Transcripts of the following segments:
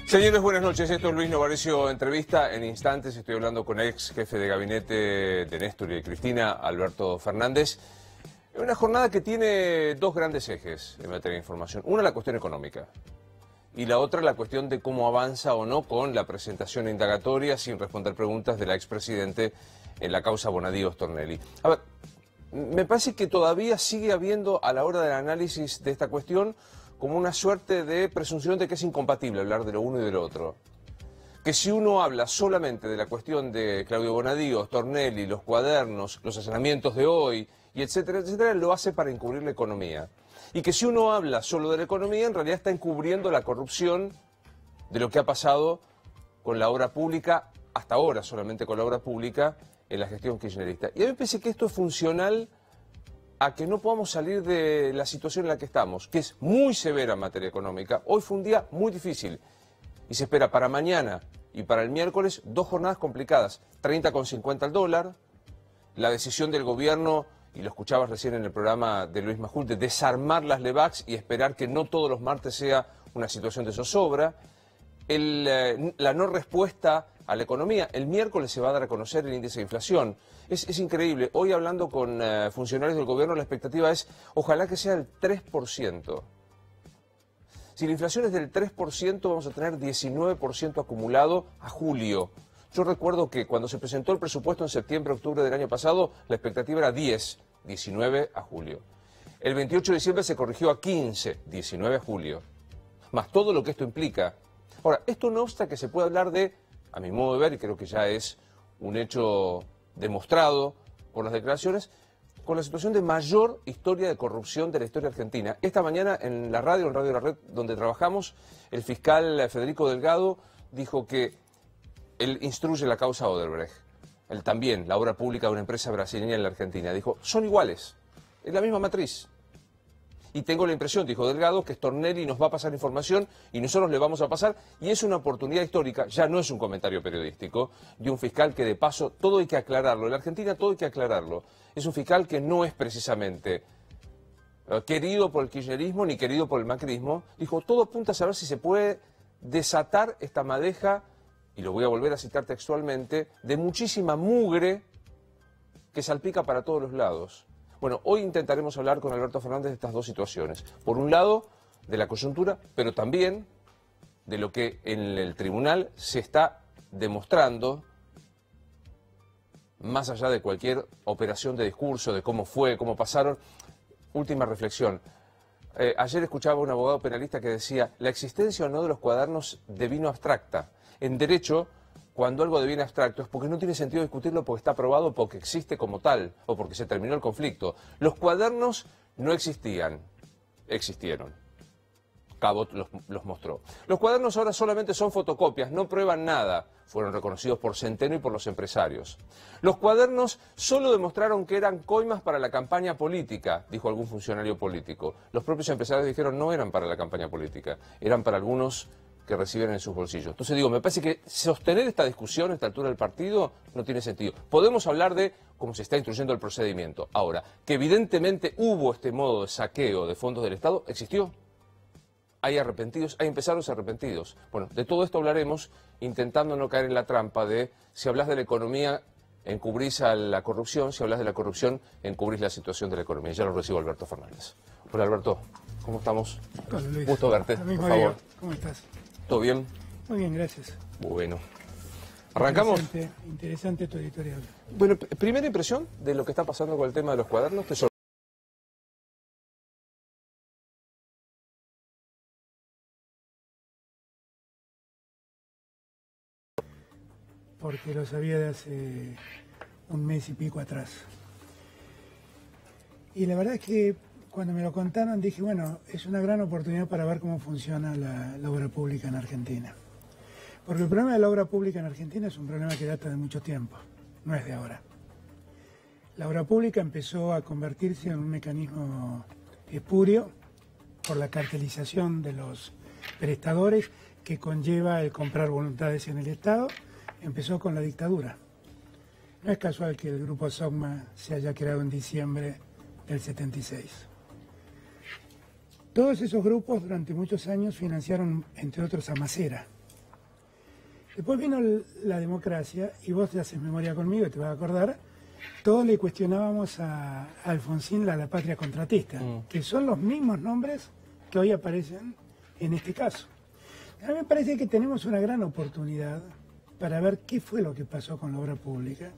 Señores, buenas noches. Esto es Luis Novarecio Entrevista. En instantes estoy hablando con el ex jefe de gabinete de Néstor y de Cristina, Alberto Fernández. Es una jornada que tiene dos grandes ejes en materia de información. Una, la cuestión económica. Y la otra, la cuestión de cómo avanza o no con la presentación indagatoria sin responder preguntas de la expresidente en la causa Bonadío-Stornelli. A ver, me parece que todavía sigue habiendo, a la hora del análisis de esta cuestión, como una suerte de presunción de que es incompatible hablar de lo uno y de lo otro. Que si uno habla solamente de la cuestión de Claudio Bonadío, Stornelli, los cuadernos, los allanamientos de hoy, y etcétera, etcétera, lo hace para encubrir la economía. Y que si uno habla solo de la economía, en realidad está encubriendo la corrupción de lo que ha pasado con la obra pública, hasta ahora solamente con la obra pública, en la gestión kirchnerista. Y a mí me parece que esto es funcional a que no podamos salir de la situación en la que estamos, que es muy severa en materia económica. Hoy fue un día muy difícil y se espera para mañana y para el miércoles dos jornadas complicadas. 30,50 al dólar, la decisión del gobierno, y lo escuchabas recién en el programa de Luis Majul, de desarmar las LEVACs y esperar que no todos los martes sea una situación de zozobra, la no respuesta a la economía. El miércoles se va a dar a conocer el índice de inflación. Es increíble. Hoy hablando con funcionarios del gobierno, la expectativa es, ojalá que sea el 3%. Si la inflación es del 3%, vamos a tener 19% acumulado a julio. Yo recuerdo que cuando se presentó el presupuesto en septiembre-octubre del año pasado, la expectativa era 19 a julio. El 28 de diciembre se corrigió a 15, 19 a julio. Más todo lo que esto implica. Ahora, esto no obsta que se pueda hablar de, a mi modo de ver, y creo que ya es un hecho demostrado por las declaraciones, con la situación de mayor historia de corrupción de la historia argentina. Esta mañana en la radio, en Radio La Red, donde trabajamos, el fiscal Federico Delgado dijo que él instruye la causa Odebrecht. Él también, la obra pública de una empresa brasileña en la Argentina. Dijo, son iguales, es la misma matriz. Y tengo la impresión, dijo Delgado, que Stornelli nos va a pasar información y nosotros le vamos a pasar. Y es una oportunidad histórica, ya no es un comentario periodístico, de un fiscal que de paso, todo hay que aclararlo. En la Argentina todo hay que aclararlo. Es un fiscal que no es precisamente querido por el kirchnerismo ni querido por el macrismo. Dijo, todo apunta a saber si se puede desatar esta madeja, y lo voy a volver a citar textualmente, de muchísima mugre que salpica para todos los lados. Bueno, hoy intentaremos hablar con Alberto Fernández de estas dos situaciones. Por un lado, de la coyuntura, pero también de lo que en el tribunal se está demostrando, más allá de cualquier operación de discurso, de cómo fue, cómo pasaron. Última reflexión. Ayer escuchaba a un abogado penalista que decía, la existencia o no de los cuadernos devino abstracta. En derecho, cuando algo deviene abstracto es porque no tiene sentido discutirlo porque está aprobado, porque existe como tal, o porque se terminó el conflicto. Los cuadernos no existían, existieron. Cabot los mostró. Los cuadernos ahora solamente son fotocopias, no prueban nada. Fueron reconocidos por Centeno y por los empresarios. Los cuadernos solo demostraron que eran coimas para la campaña política, dijo algún funcionario político. Los propios empresarios dijeron no eran para la campaña política, eran para algunos que reciben en sus bolsillos. Entonces digo, me parece que sostener esta discusión a esta altura del partido no tiene sentido. Podemos hablar de cómo se está instruyendo el procedimiento. Ahora, que evidentemente hubo este modo de saqueo de fondos del Estado, existió. Hay arrepentidos, hay empresarios arrepentidos. Bueno, de todo esto hablaremos, intentando no caer en la trampa de, si hablas de la economía, encubrís a la corrupción, si hablas de la corrupción, encubrís la situación de la economía. Ya lo recibo, Alberto Fernández. Hola, Alberto, ¿cómo estamos? Hola, Luis. Gusto verte, por favor. ¿Cómo estás? ¿Todo bien? Muy bien, gracias. Bueno. ¿Arrancamos? Interesante tu editorial. Bueno, primera impresión de lo que está pasando con el tema de los cuadernos. Porque lo sabía de hace un mes y pico atrás. Y la verdad es que cuando me lo contaron dije, bueno, es una gran oportunidad para ver cómo funciona la obra pública en Argentina. Porque el problema de la obra pública en Argentina es un problema que data de mucho tiempo, no es de ahora. La obra pública empezó a convertirse en un mecanismo espurio por la cartelización de los prestadores que conlleva el comprar voluntades en el Estado. Empezó con la dictadura. No es casual que el grupo SOCMA se haya creado en diciembre del 76. Todos esos grupos durante muchos años financiaron, entre otros, a Macera. Después vino la democracia, y vos te haces memoria conmigo y te vas a acordar, todos le cuestionábamos a Alfonsín la patria contratista, que son los mismos nombres que hoy aparecen en este caso. A mí me parece que tenemos una gran oportunidad para ver qué fue lo que pasó con la obra pública,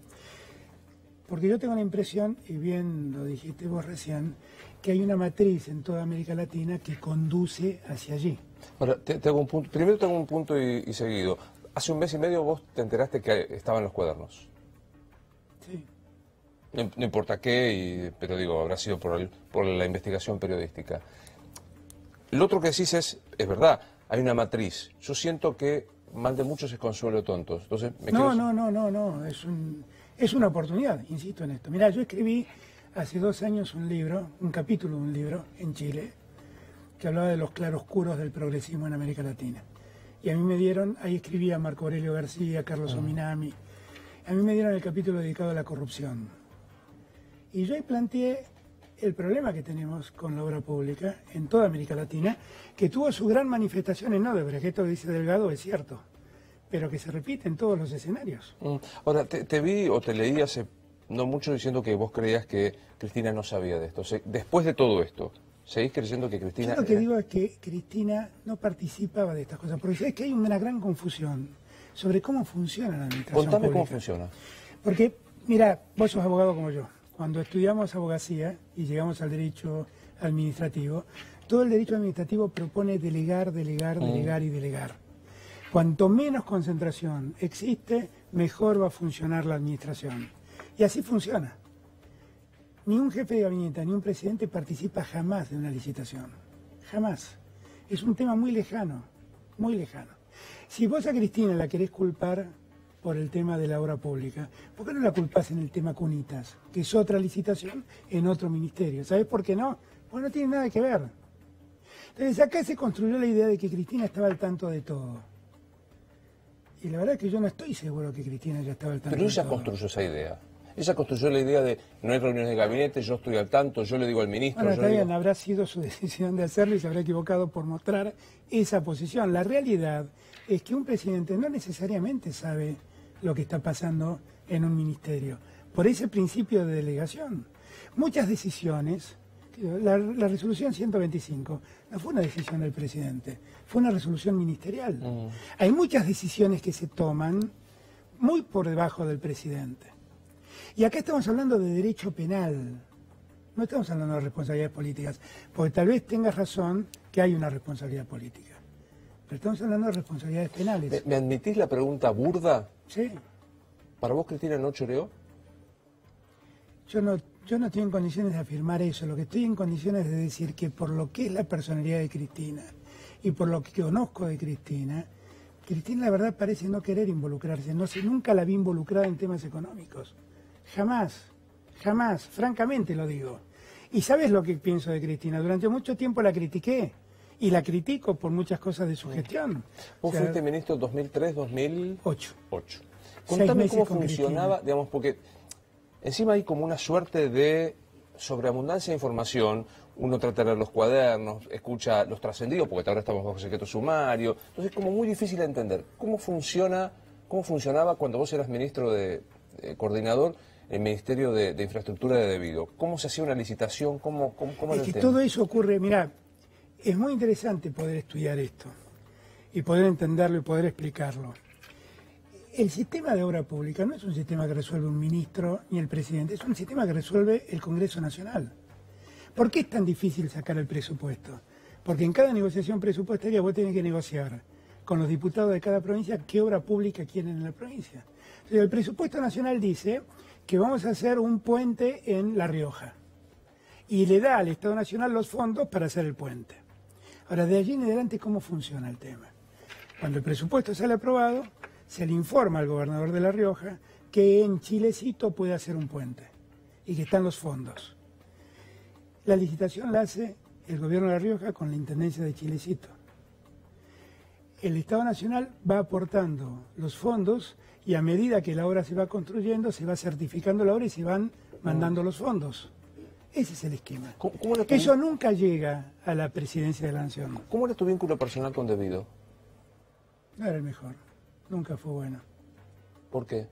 porque yo tengo la impresión, y bien lo dijiste vos recién, que hay una matriz en toda América Latina que conduce hacia allí. Ahora, te hago un punto, primero te hago un punto y seguido. Hace un mes y medio vos te enteraste que estaban los cuadernos. Sí. No importa qué, pero digo, habrá sido por la investigación periodística. Lo otro que decís es verdad, hay una matriz. Yo siento que mal de muchos es consuelo de tontos. Entonces, No, es una oportunidad, insisto en esto. Mirá, yo escribí hace 2 años un capítulo de un libro en Chile, que hablaba de los claroscuros del progresismo en América Latina. Y a mí me dieron, ahí escribía Marco Aurelio García, Carlos Ominami, a mí me dieron el capítulo dedicado a la corrupción. Y yo ahí planteé el problema que tenemos con la obra pública en toda América Latina, que tuvo su gran manifestación en Odebrecht, esto que dice Delgado es cierto, pero que se repite en todos los escenarios. Ahora, te vi o te leí hace no mucho diciendo que vos creías que Cristina no sabía de esto. Después de todo esto, ¿seguís creyendo que Cristina...? Yo lo que digo es que Cristina no participaba de estas cosas, porque sabes que hay una gran confusión sobre cómo funciona la administración Contame pública. cómo funciona. Porque, mira, vos sos abogado como yo. Cuando estudiamos abogacía y llegamos al derecho administrativo, todo el derecho administrativo propone delegar y delegar. Cuanto menos concentración existe, mejor va a funcionar la administración. Y así funciona. Ni un jefe de gabinete ni un presidente participa jamás de una licitación. Jamás. Es un tema muy lejano, muy lejano. Si vos a Cristina la querés culpar por el tema de la obra pública, ¿por qué no la culpás en el tema Cunitas, que es otra licitación en otro ministerio? ¿Sabés por qué no? Porque no tiene nada que ver. Entonces acá se construyó la idea de que Cristina estaba al tanto de todo. Y la verdad es que yo no estoy seguro que Cristina ya estaba al tanto de todo. Pero ella construyó esa idea. Ella construyó la idea de no hay reuniones de gabinete, yo estoy al tanto, yo le digo al ministro... Bueno, está bien, digo... habrá sido su decisión de hacerlo y se habrá equivocado por mostrar esa posición. La realidad es que un presidente no necesariamente sabe lo que está pasando en un ministerio, por ese principio de delegación. Muchas decisiones, la resolución 125 no fue una decisión del presidente, fue una resolución ministerial. Hay muchas decisiones que se toman muy por debajo del presidente. Y acá estamos hablando de derecho penal, no estamos hablando de responsabilidades políticas, porque tal vez tengas razón que hay una responsabilidad política, pero estamos hablando de responsabilidades penales. ¿Me admitís la pregunta burda? Sí. ¿Para vos Cristina no choreó? Yo no estoy en condiciones de afirmar eso, lo que estoy en condiciones de decir que por lo que es la personalidad de Cristina y por lo que conozco de Cristina, Cristina la verdad parece no querer involucrarse, nunca la vi involucrada en temas económicos. Jamás, jamás, francamente lo digo. Y ¿sabes lo que pienso de Cristina? Durante mucho tiempo la critiqué y la critico por muchas cosas de su gestión. Vos fuiste ministro 2003, 2008. 8. Contame cómo funcionaba, digamos, porque encima hay como una suerte de sobreabundancia de información. Uno trata de leer los cuadernos, escucha los trascendidos, porque ahora estamos bajo secreto sumario. Entonces es como muy difícil de entender. ¿Cómo funcionaba cuando vos eras ministro coordinador el Ministerio de Infraestructura de Debido? ¿Cómo se hacía una licitación? ¿Cómo era el tema? Todo eso ocurre, mirá, es muy interesante poder estudiar esto y poder entenderlo y poder explicarlo. El sistema de obra pública no es un sistema que resuelve un ministro ni el presidente, es un sistema que resuelve el Congreso Nacional. ¿Por qué es tan difícil sacar el presupuesto? Porque en cada negociación presupuestaria vos tenés que negociar con los diputados de cada provincia qué obra pública quieren en la provincia. Entonces, el presupuesto nacional dice que vamos a hacer un puente en La Rioja y le da al Estado Nacional los fondos para hacer el puente. Ahora, de allí en adelante, ¿cómo funciona el tema? Cuando el presupuesto sale aprobado, se le informa al gobernador de La Rioja que en Chilecito puede hacer un puente y que están los fondos. La licitación la hace el gobierno de La Rioja con la intendencia de Chilecito. El Estado Nacional va aportando los fondos y a medida que la obra se va construyendo, se va certificando la obra y se van mandando los fondos. Ese es el esquema. Eso nunca llega a la presidencia de la Nación. ¿Cómo era tu vínculo personal con Debido? No era el mejor. nunca fue bueno. ¿Por qué?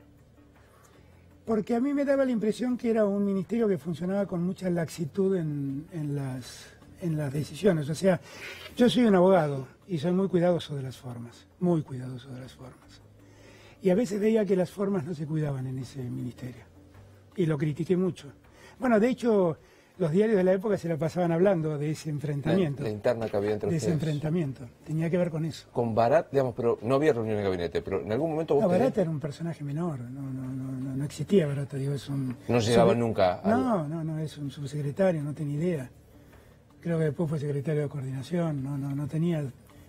Porque a mí me daba la impresión que era un ministerio que funcionaba con mucha laxitud en las decisiones. O sea, yo soy un abogado y soy muy cuidadoso de las formas, muy cuidadoso de las formas. Y a veces veía que las formas no se cuidaban en ese ministerio. Y lo critiqué mucho. Bueno, de hecho, los diarios de la época se la pasaban hablando de ese enfrentamiento. La interna que había entre de ustedes. ese enfrentamiento. Tenía que ver con eso. Con Barat, digamos, pero no había reunión de gabinete, pero en algún momento vos No, tenías... Barat era un personaje menor, no existía Barat, digo, es un... No llegaba nunca al... No, es un subsecretario, no tenía idea. Creo que después fue secretario de coordinación, no tenía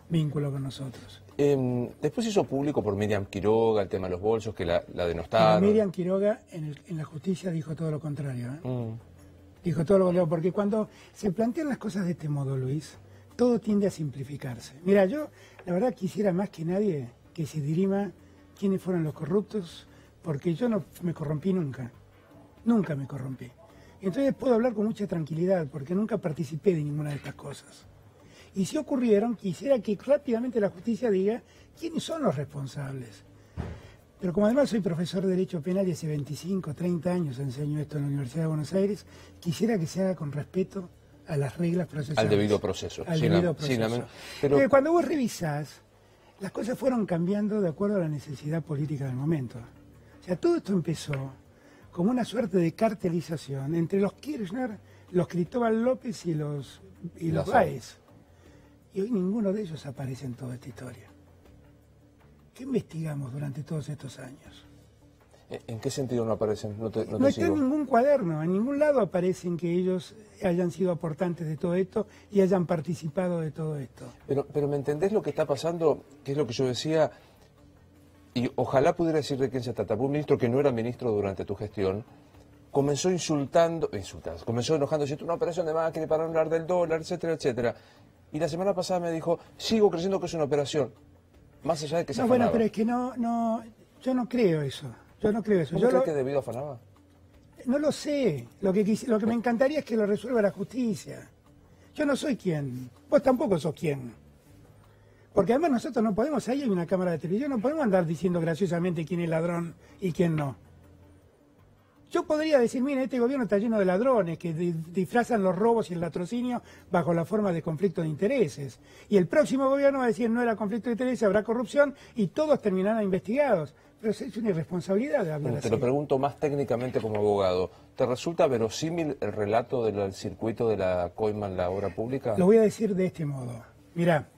vínculo con nosotros. Después hizo público por Miriam Quiroga el tema de los bolsos, que la denostaron. Pero Miriam Quiroga en la justicia dijo todo lo contrario, ¿eh? Dijo todo lo contrario, porque cuando se plantean las cosas de este modo, Luis, todo tiende a simplificarse. Mira, yo la verdad quisiera más que nadie que se dirima quiénes fueron los corruptos, porque yo no me corrompí nunca me corrompí. Entonces puedo hablar con mucha tranquilidad, porque nunca participé de ninguna de estas cosas. Y si ocurrieron, quisiera que rápidamente la justicia diga quiénes son los responsables. Pero como además soy profesor de Derecho Penal y hace 25, 30 años enseño esto en la Universidad de Buenos Aires, quisiera que se haga con respeto a las reglas procesales. Al debido proceso. Al debido proceso. Pero cuando vos revisás, las cosas fueron cambiando de acuerdo a la necesidad política del momento. O sea, todo esto empezó como una suerte de cartelización entre los Kirchner, los Cristóbal López y los Báez. Y hoy ninguno de ellos aparece en toda esta historia. ¿Qué investigamos durante todos estos años? ¿En qué sentido no aparecen? No está en ningún cuaderno, en ningún lado aparecen que ellos hayan sido aportantes de todo esto y hayan participado de todo esto. Pero ¿me entendés lo que está pasando? Que es lo que yo decía, y ojalá pudiera decir de quién se trata. Un ministro que no era ministro durante tu gestión, comenzó comenzó enojando, diciendo una operación de máquina para hablar del dólar, etcétera, etcétera. Y la semana pasada me dijo, sigo creyendo que es una operación, más allá de que se afanaba. Bueno, pero es que yo no creo eso. Yo no creo eso. ¿Cómo crees que debido afanaba? No lo sé. Lo que me encantaría es que lo resuelva la justicia. Yo no soy quien. Vos tampoco sos quien. Porque además nosotros no podemos, ahí hay una cámara de televisión, no podemos andar diciendo graciosamente quién es ladrón y quién no. Yo podría decir, mira, este gobierno está lleno de ladrones que disfrazan los robos y el latrocinio bajo la forma de conflicto de intereses. Y el próximo gobierno va a decir, no era conflicto de intereses, habrá corrupción y todos terminarán investigados. Pero es una irresponsabilidad de hablar así. Te lo pregunto más técnicamente como abogado. ¿Te resulta verosímil el relato del circuito de la coima en la obra pública? Lo voy a decir de este modo. Mirá,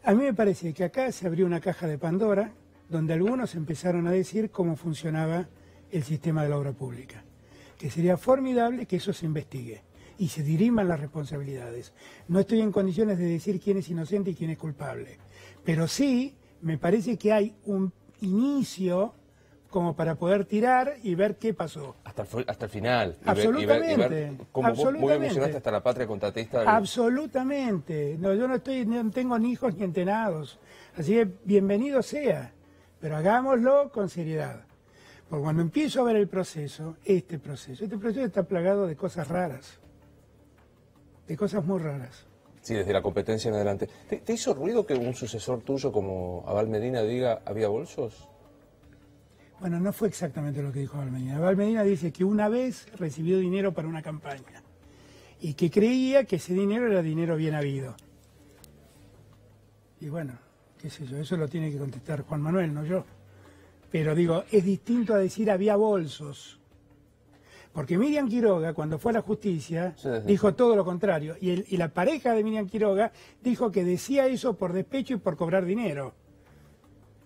a mí me parece que acá se abrió una caja de Pandora donde algunos empezaron a decir cómo funcionaba el sistema de la obra pública. Que sería formidable que eso se investigue y se diriman las responsabilidades. No estoy en condiciones de decir quién es inocente y quién es culpable, pero sí me parece que hay un inicio como para poder tirar y ver qué pasó. Hasta el final. Absolutamente. Y ver como vos muy bien mencionaste, hasta la patria contratista. Absolutamente. No, yo no tengo ni hijos ni entenados. Así que bienvenido sea, pero hagámoslo con seriedad. Porque cuando empiezo a ver el proceso, este proceso está plagado de cosas raras, de cosas muy raras. Sí, desde la competencia en adelante. ¿Te hizo ruido que un sucesor tuyo como Abal Medina diga había bolsos? Bueno, no fue exactamente lo que dijo Abal Medina. Abal Medina dice que una vez recibió dinero para una campaña y que creía que ese dinero era dinero bien habido. Y bueno, qué sé yo, eso lo tiene que contestar Juan Manuel, no yo. Pero digo, es distinto a decir había bolsos. Porque Miriam Quiroga, cuando fue a la justicia, dijo todo lo contrario. Y la pareja de Miriam Quiroga dijo que decía eso por despecho y por cobrar dinero.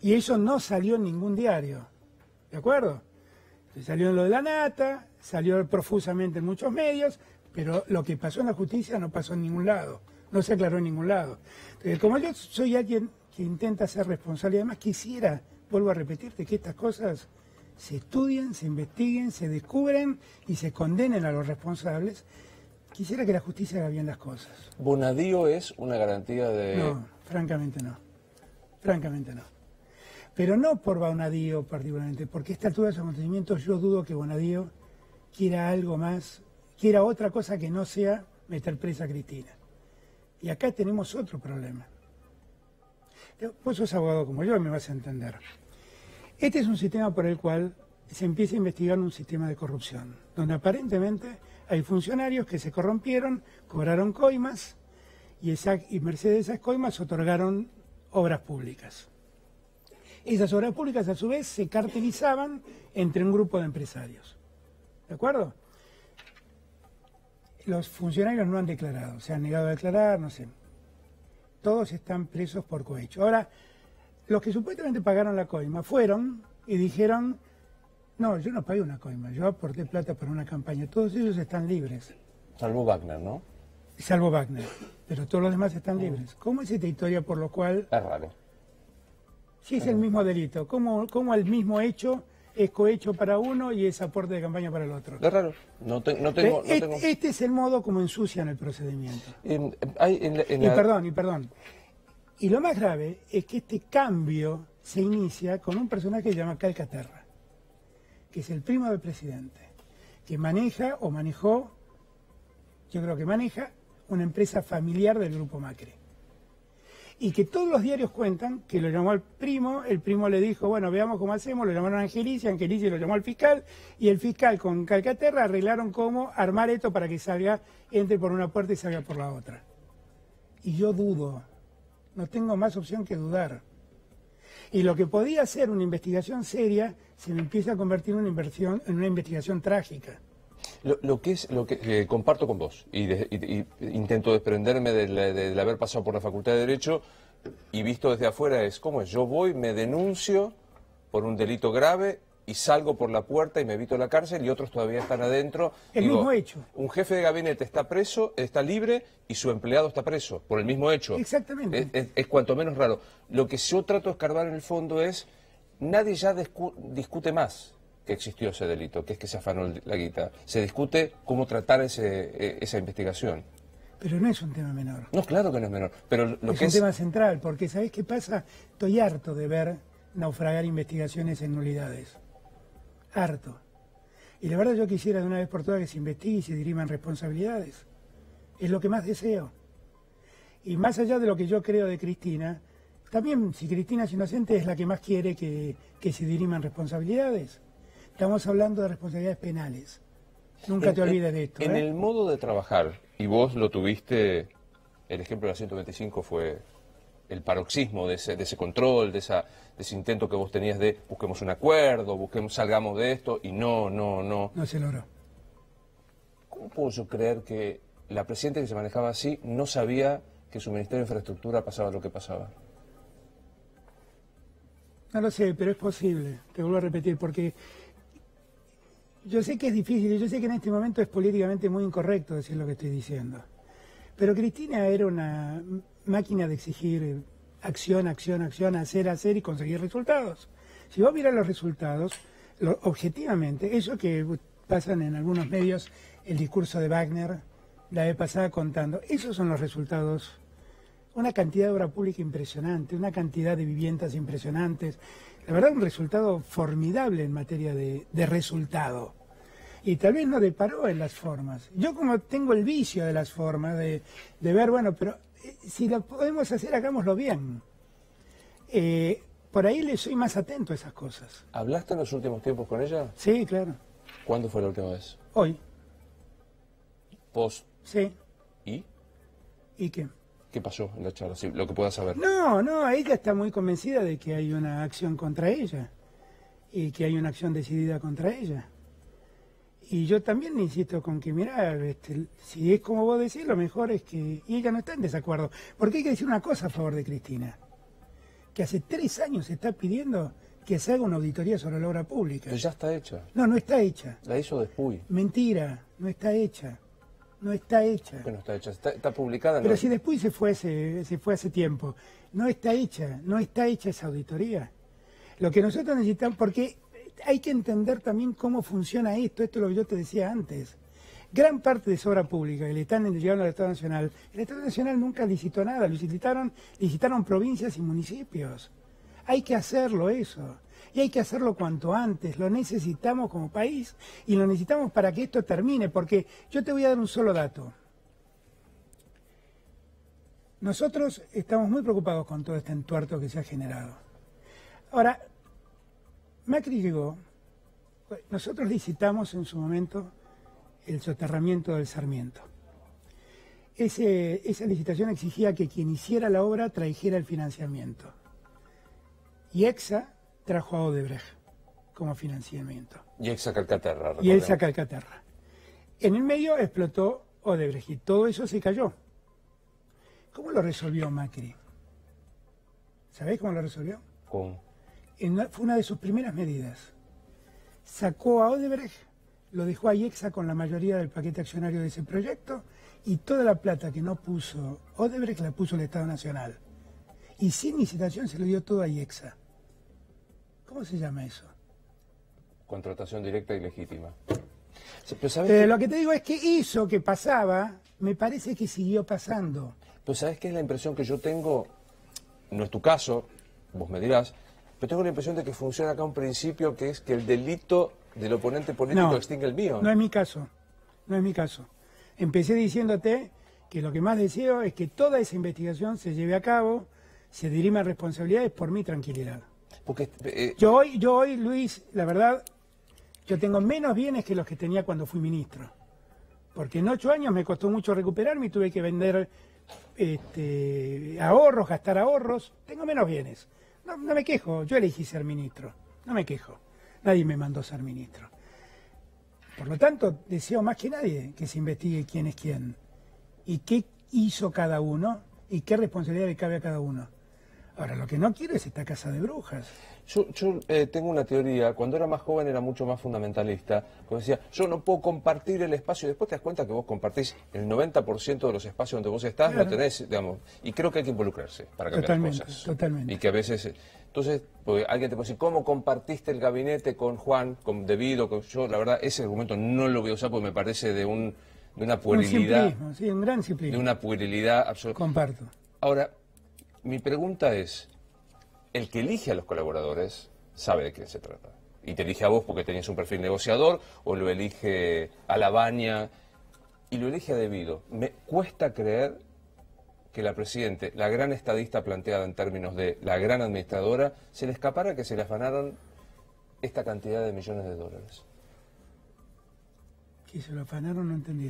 Y eso no salió en ningún diario. ¿De acuerdo? Salió en lo de la Nata, salió profusamente en muchos medios, pero lo que pasó en la justicia no pasó en ningún lado. No se aclaró en ningún lado. Entonces, como yo soy alguien que intenta ser responsable, además quisiera, vuelvo a repetirte, que estas cosas se estudien, se investiguen, se descubren y se condenen a los responsables. Quisiera que la justicia haga bien las cosas. ¿Bonadío es una garantía de...? No, francamente no. Francamente no. Pero no por Bonadío particularmente, porque a esta altura de los acontecimientos yo dudo que Bonadío quiera algo más, quiera otra cosa que no sea meter presa a Cristina. Y acá tenemos otro problema. Vos sos abogado como yo, me vas a entender. Este es un sistema por el cual se empieza a investigar un sistema de corrupción, donde aparentemente hay funcionarios que se corrompieron, cobraron coimas y merced de esas coimas otorgaron obras públicas. Esas obras públicas a su vez se cartelizaban entre un grupo de empresarios. ¿De acuerdo? Los funcionarios no han declarado, se han negado a declarar, no sé. Todos están presos por cohecho. Ahora, los que supuestamente pagaron la coima fueron y dijeron, no, yo no pagué una coima, yo aporté plata para una campaña. Todos ellos están libres. Salvo Wagner, ¿no? Salvo Wagner, pero todos los demás están libres. ¿Cómo es esta historia por lo cual... Es raro. Si es el mismo delito, ¿cómo el mismo hecho es cohecho para uno y es aporte de campaña para el otro? Es raro. No tengo... Este es el modo como ensucian el procedimiento. Perdón. Y lo más grave es que este cambio se inicia con un personaje que se llama Calcaterra, que es el primo del presidente, que maneja o manejó, yo creo que maneja, una empresa familiar del Grupo Macri. Y que todos los diarios cuentan que lo llamó al primo, el primo le dijo, bueno, veamos cómo hacemos, lo llamaron a Angelici lo llamó al fiscal, y el fiscal con Calcaterra arreglaron cómo armar esto para que salga, entre por una puerta y salga por la otra. Y yo dudo, no tengo más opción que dudar. Y lo que podía ser una investigación seria se me empieza a convertir en una investigación trágica. Lo que comparto con vos, y intento desprenderme del haber pasado por la Facultad de Derecho, y visto desde afuera es, ¿cómo es? Yo voy, me denuncio por un delito grave y salgo por la puerta y me evito la cárcel y otros todavía están adentro. Mismo hecho. Un jefe de gabinete está preso, está libre y su empleado está preso por el mismo hecho. Exactamente. Es cuanto menos raro. Lo que yo trato de escarbar en el fondo es, nadie ya discute más que existió ese delito, que es que se afanó la guita. Se discute cómo tratar esa investigación. Pero no es un tema menor. No, claro que no es menor. Pero es un tema central, porque ¿sabés qué pasa? Estoy harto de ver naufragar investigaciones en nulidades. Harto. Y la verdad yo quisiera de una vez por todas que se investigue y se diriman responsabilidades. Es lo que más deseo. Y más allá de lo que yo creo de Cristina, también si Cristina es inocente es la que más quiere que se diriman responsabilidades. Estamos hablando de responsabilidades penales. Nunca te olvides de esto. En el modo de trabajar, y vos lo tuviste, el ejemplo de la 125 fue el paroxismo de ese control, de ese intento que vos tenías de busquemos un acuerdo, salgamos de esto, y no. No se logró. ¿Cómo puedo yo creer que la presidenta que se manejaba así no sabía que su Ministerio de Infraestructura pasaba lo que pasaba? No lo sé, pero es posible, te vuelvo a repetir, porque yo sé que es difícil, y yo sé que en este momento es políticamente muy incorrecto decir lo que estoy diciendo. Pero Cristina era una máquina de exigir acción, hacer y conseguir resultados. Si vos mirás los resultados, objetivamente, eso que pasan en algunos medios, el discurso de Wagner, la vez pasada contando, esos son los resultados. Una cantidad de obra pública impresionante, una cantidad de viviendas impresionantes. La verdad, un resultado formidable en materia de resultado. Y tal vez no deparó en las formas. Yo como tengo el vicio de las formas, de ver, bueno, pero si lo podemos hacer, hagámoslo bien. Por ahí le soy más atento a esas cosas. ¿Hablaste en los últimos tiempos con ella? Sí, claro. ¿Cuándo fue la última vez? Hoy. ¿Post? Sí. ¿Y? ¿Y qué? ¿Qué pasó en la charla? Sí, lo que puedas saber. No, ella está muy convencida de que hay una acción contra ella. Y que hay una acción decidida contra ella. Y yo también insisto con que, mirá, si es como vos decís, lo mejor es que... Y ella no está en desacuerdo. Porque hay que decir una cosa a favor de Cristina. Que hace 3 años se está pidiendo que se haga una auditoría sobre la obra pública. Pero ya está hecha. No está hecha. La hizo Despuy. Mentira, no está hecha. No está hecha. ¿Por qué no está hecha? Está publicada. Pero si después se fue hace tiempo. No está hecha esa auditoría. Lo que nosotros necesitamos, porque hay que entender también cómo funciona esto es lo que yo te decía antes. Gran parte de esa obra pública que le están llegando al Estado Nacional, el Estado Nacional nunca licitó nada, licitaron provincias y municipios. Hay que hacerlo eso, y hay que hacerlo cuanto antes, lo necesitamos como país y lo necesitamos para que esto termine, porque yo te voy a dar un solo dato. Nosotros estamos muy preocupados con todo este entuerto que se ha generado. Ahora, Macri llegó, nosotros licitamos en su momento el soterramiento del Sarmiento. Esa licitación exigía que quien hiciera la obra trajera el financiamiento. Y EXA trajo a Odebrecht como financiamiento. Y EXA Calcaterra. Y EXA Calcaterra. En el medio explotó Odebrecht y todo eso se cayó. ¿Cómo lo resolvió Macri? ¿Sabéis cómo lo resolvió? ¿Cómo? Fue una de sus primeras medidas. Sacó a Odebrecht, lo dejó a IEXA con la mayoría del paquete accionario de ese proyecto y toda la plata que no puso Odebrecht la puso el Estado Nacional. Y sin licitación se lo dio todo a IEXA. ¿Cómo se llama eso? Contratación directa y legítima. Pero ¿sabes lo que te digo es que eso que pasaba, me parece que siguió pasando. Pero ¿sabes qué es la impresión que yo tengo? No es tu caso, vos me dirás, pero tengo la impresión de que funciona acá un principio que es que el delito del oponente político extingue el mío. No es mi caso, no es mi caso. Empecé diciéndote que lo que más deseo es que toda esa investigación se lleve a cabo, se dirima responsabilidades por mi tranquilidad. Porque, yo hoy, Luis, la verdad, yo tengo menos bienes que los que tenía cuando fui ministro. Porque en 8 años me costó mucho recuperarme y tuve que vender ahorros, gastar ahorros. Tengo menos bienes. No me quejo, yo elegí ser ministro, no me quejo. Nadie me mandó ser ministro. Por lo tanto, deseo más que nadie que se investigue quién es quién y qué hizo cada uno y qué responsabilidad le cabe a cada uno. Ahora, lo que no quiero es esta casa de brujas. Yo tengo una teoría, cuando era más joven era mucho más fundamentalista, como decía, yo no puedo compartir el espacio, y después te das cuenta que vos compartís el 90% de los espacios donde vos estás, claro. Lo tenés, digamos, y creo que hay que involucrarse para cambiar las cosas. Totalmente. Y que a veces, entonces, porque alguien te puede decir, ¿cómo compartiste el gabinete con Juan, yo la verdad, ese argumento no lo voy a usar porque me parece de una puerilidad. Un simplismo, sí, un gran simplismo. De una puerilidad absoluta. Comparto. Ahora, mi pregunta es, el que elige a los colaboradores sabe de quién se trata. Y te elige a vos porque tenías un perfil negociador, o lo elige a la baña, y lo elige a debido. Me cuesta creer que la Presidente, la gran estadista planteada en términos de la gran administradora, se le escapara que se le afanaron esta cantidad de millones de dólares. ¿Que se lo afanaron? No entendí.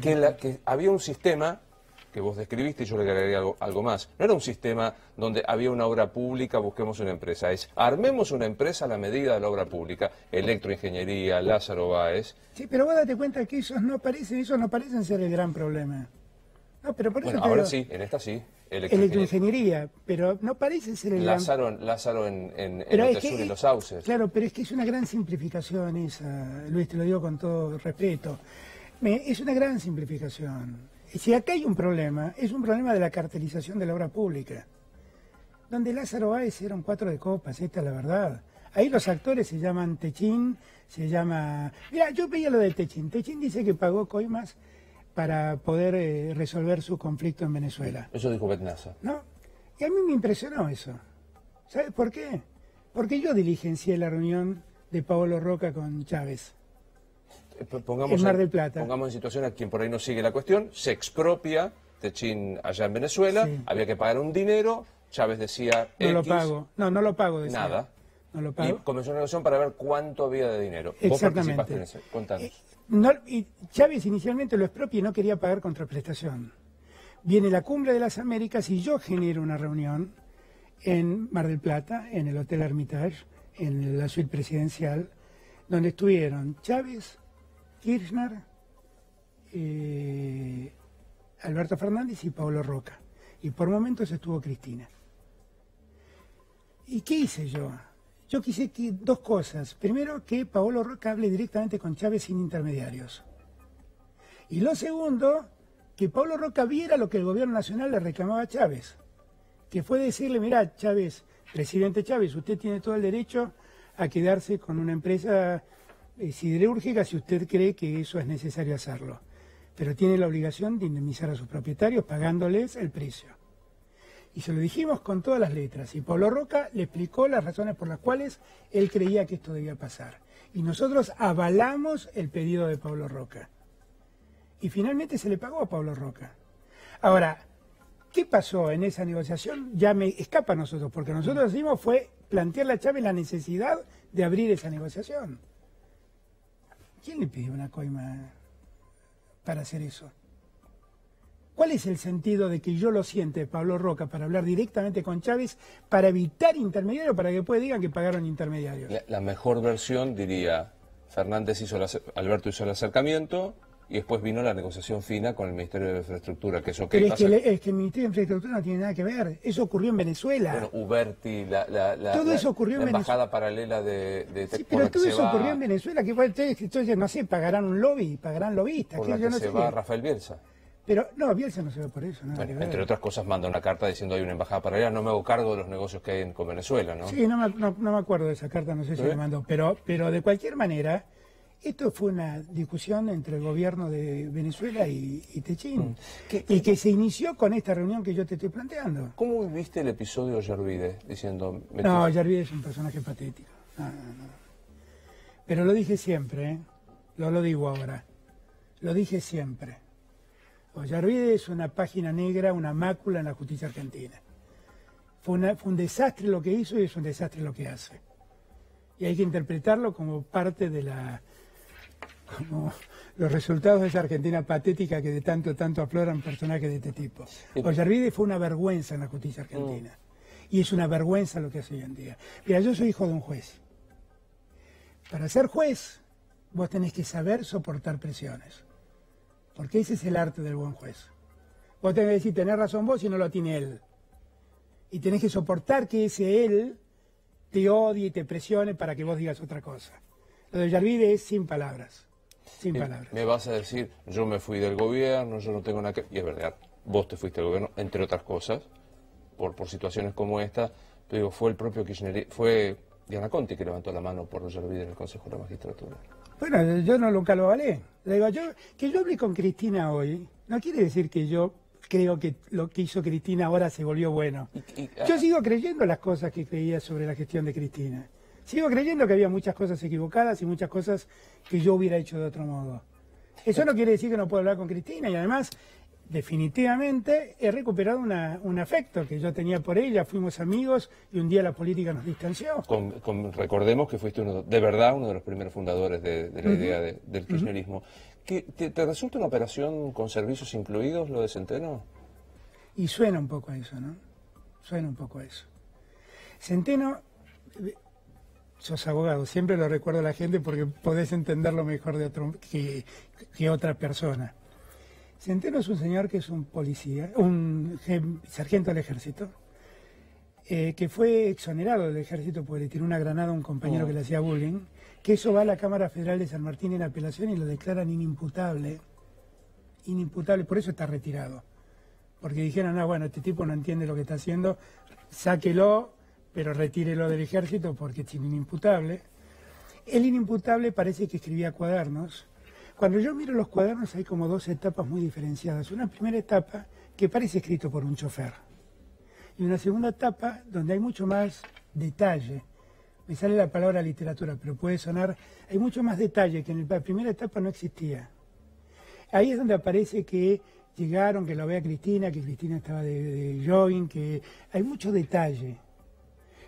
Que había un sistema que vos describiste y yo le agregaría algo más. No era un sistema donde había una obra pública, busquemos una empresa. Es armemos una empresa a la medida de la obra pública. Electroingeniería, Lázaro Báez. Sí, pero vos date cuenta que esos no parecen ser el gran problema. No, pero por eso bueno, ahora sí, en esta sí. Electroingeniería, pero no parece ser el Lázaro en Otesur y Los Sauces. Claro, pero es que es una gran simplificación esa, Luis, te lo digo con todo respeto. Es una gran simplificación. Si acá hay un problema, es un problema de la cartelización de la obra pública. Donde Lázaro Báez era un 4 de copas, esta es la verdad. Ahí los actores se llaman Techín, se llama... Mira, yo veía lo de Techín. Techín dice que pagó coimas para poder resolver su conflicto en Venezuela. Eso dijo Betnaza. ¿No? Y a mí me impresionó eso. ¿Sabes por qué? Porque yo diligencié la reunión de Paolo Roca con Chávez. En Mar del Plata. Pongamos en situación a quien por ahí no sigue la cuestión, se expropia Techín allá en Venezuela, sí. Había que pagar un dinero, Chávez decía no lo pago, no lo pago. Decía. Nada. No lo pago. Y comenzó una negociación para ver cuánto había de dinero. Exactamente. Vos participaste en eso, contanos. Y Chávez inicialmente lo expropia y no quería pagar contraprestación. Viene la Cumbre de las Américas y yo genero una reunión en Mar del Plata, en el Hotel Hermitage, en la suite presidencial, donde estuvieron Chávez, Kirchner, Alberto Fernández y Paolo Roca. Y por momentos estuvo Cristina. ¿Y qué hice yo? Yo quise que dos cosas. Primero, que Paolo Roca hable directamente con Chávez sin intermediarios. Y lo segundo, que Paolo Roca viera lo que el gobierno nacional le reclamaba a Chávez. Que fue decirle, mirá, Chávez, presidente Chávez, usted tiene todo el derecho a quedarse con una empresa siderúrgica si usted cree que eso es necesario hacerlo. Pero tiene la obligación de indemnizar a sus propietarios pagándoles el precio. Y se lo dijimos con todas las letras. Y Paolo Roca le explicó las razones por las cuales él creía que esto debía pasar. Y nosotros avalamos el pedido de Paolo Roca. Y finalmente se le pagó a Paolo Roca. Ahora, ¿Qué pasó en esa negociación? Ya me escapa a nosotros, porque nosotros lo que hicimos fue plantear a Chávez la necesidad de abrir esa negociación. ¿Quién le pidió una coima para hacer eso? ¿Cuál es el sentido de que yo lo siente, Pablo Roca, para hablar directamente con Chávez, para evitar intermediarios, para que después digan que pagaron intermediarios? La mejor versión diría, Alberto hizo el acercamiento y después vino la negociación fina con el Ministerio de Infraestructura, que es ok. Pero es que el Ministerio de Infraestructura no tiene nada que ver. Eso ocurrió en Venezuela. Bueno, Uberti, todo eso ocurrió en embajada paralela de sí, pero todo eso ocurrió en Venezuela. Que entonces, no sé, pagarán un lobby, pagarán lobistas. Por la que se va Rafael Bielsa. Pero no, Bielsa no se va por eso. Bueno, entre otras cosas manda una carta diciendo hay una embajada paralela, no me hago cargo de los negocios que hay con Venezuela, ¿no? Sí, no me acuerdo de esa carta, no sé si la mandó. Pero de cualquier manera, esto fue una discusión entre el gobierno de Venezuela y Techín. Y que se inició con esta reunión que yo te estoy planteando. ¿Cómo viviste el episodio de Yervide? Diciendo... No, Yervide es un personaje patético. No. Pero lo dije siempre, ¿eh? Lo digo ahora. Lo dije siempre. Yervide es una página negra, una mácula en la justicia argentina. Fue un desastre lo que hizo y es un desastre lo que hace. Y hay que interpretarlo como parte de como los resultados de esa Argentina patética que de tanto afloran personajes de este tipo. Yervide fue una vergüenza en la justicia argentina. Y es una vergüenza lo que hace hoy en día. Mira, yo soy hijo de un juez. Para ser juez, vos tenés que saber soportar presiones. Porque ese es el arte del buen juez. Vos tenés que decir, tenés razón vos y no lo tiene él. Y tenés que soportar que ese él te odie y te presione para que vos digas otra cosa. Lo de Yervide es sin palabras. Sin palabras. Me vas a decir, yo me fui del gobierno, yo no tengo nada que... Y es verdad, vos te fuiste del gobierno, entre otras cosas, por situaciones como esta. Pero digo, fue el propio Kirchner, fue Diana Conti que levantó la mano por Yervide en el Consejo de la Magistratura. Bueno, yo nunca lo avalé. Le digo, que yo hablé con Cristina hoy, no quiere decir que yo creo que lo que hizo Cristina ahora se volvió bueno. Yo sigo creyendo las cosas que creía sobre la gestión de Cristina. Sigo creyendo que había muchas cosas equivocadas y muchas cosas que yo hubiera hecho de otro modo. Eso no quiere decir que no puedo hablar con Cristina y además, definitivamente, he recuperado un afecto que yo tenía por ella. Fuimos amigos y un día la política nos distanció. Recordemos que fuiste de verdad uno de los primeros fundadores de la idea del kirchnerismo. ¿Te resulta una operación con servicios incluidos lo de Centeno? Y suena un poco a eso, ¿no? Suena un poco a eso. Centeno, sos abogado, siempre lo recuerdo a la gente porque podés entenderlo mejor que otra persona. Centeno es un señor que es un policía, un sargento del ejército, que fue exonerado del ejército porque le tiró una granada a un compañero que le hacía bullying, que eso va a la Cámara Federal de San Martín en apelación y lo declaran inimputable, por eso está retirado. Porque dijeron, no, bueno, este tipo no entiende lo que está haciendo, sáquelo, pero retírelo del ejército porque es inimputable. El inimputable parece que escribía cuadernos. Cuando yo miro los cuadernos hay como dos etapas muy diferenciadas. Una primera etapa que parece escrito por un chofer. Y una segunda etapa donde hay mucho más detalle. Me sale la palabra literatura, pero puede sonar... Hay mucho más detalle que en la primera etapa no existía. Ahí es donde aparece que llegaron, que lo vea Cristina, que Cristina estaba de jogging, que hay mucho detalle.